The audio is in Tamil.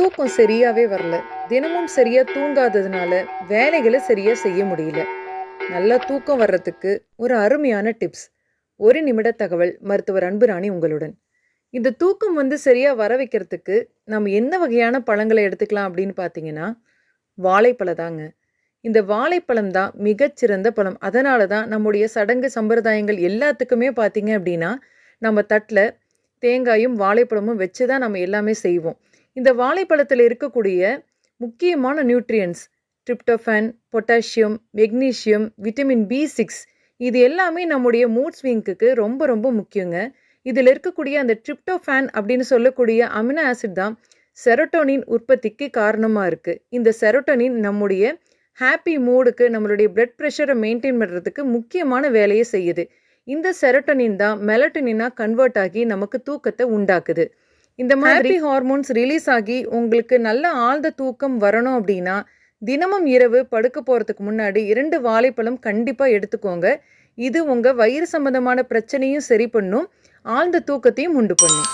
தூக்கம் சரியாவே வரல. தினமும் சரியா தூங்காததுனால வேலைகளை சரியா செய்ய முடியல. நல்லா தூக்கம் வர்றதுக்கு ஒரு அருமையான டிப்ஸ். ஒரு நிமிட தகவல் மருத்துவர் அன்புராணி உங்களுடன். இந்த தூக்கம் சரியா வர வைக்கிறதுக்கு நம்ம என்ன வகையான பழங்களை எடுத்துக்கலாம் அப்படின்னு பார்த்தீங்கன்னா, வாழைப்பழம் தாங்க. இந்த வாழைப்பழம் தான் மிகச்சிறந்த பழம். அதனால தான் நம்முடைய சடங்கு சம்பிரதாயங்கள் எல்லாத்துக்குமே பார்த்தீங்க அப்படின்னா, நம்ம தட்டில தேங்காயும் வாழைப்பழமும் வச்சு தான் நம்ம எல்லாமே செய்வோம். இந்த வாழைப்பழத்தில் இருக்கக்கூடிய முக்கியமான nutrients tryptophan, potassium, magnesium, vitamin பி6 இது எல்லாமே நம்முடைய மூட் ஸ்விங்குக்கு ரொம்ப ரொம்ப முக்கியங்க. இதில் இருக்கக்கூடிய அந்த ட்ரிப்டோஃபான் அப்படின்னு சொல்லக்கூடிய அமினோ ஆசிட் தான் செரோட்டோனின் உற்பத்திக்கு காரணமாக இருக்குது. இந்த செரோட்டோனின் நம்முடைய ஹாப்பி மூடுக்கு நம்மளுடைய பிளட் ப்ரெஷரை மெயின்டைன் பண்ணுறதுக்கு முக்கியமான வேலையை செய்யுது. இந்த செரோட்டோனின் தான் மெலட்டோனினாக கன்வெர்ட் ஆகி நமக்கு தூக்கத்தை உண்டாக்குது. இந்த மாதிரி ஹார்மோன்ஸ் ரிலீஸ் ஆகி உங்களுக்கு நல்ல ஆழ்ந்த தூக்கம் வரணும் அப்படின்னா தினமும் இரவு படுக்க போகிறதுக்கு முன்னாடி 2 வாழைப்பழம் கண்டிப்பாக எடுத்துக்கோங்க. இது உங்கள் வயிறு சம்பந்தமான பிரச்சனையும் சரி பண்ணும், ஆழ்ந்த தூக்கத்தையும் உண்டு பண்ணும்.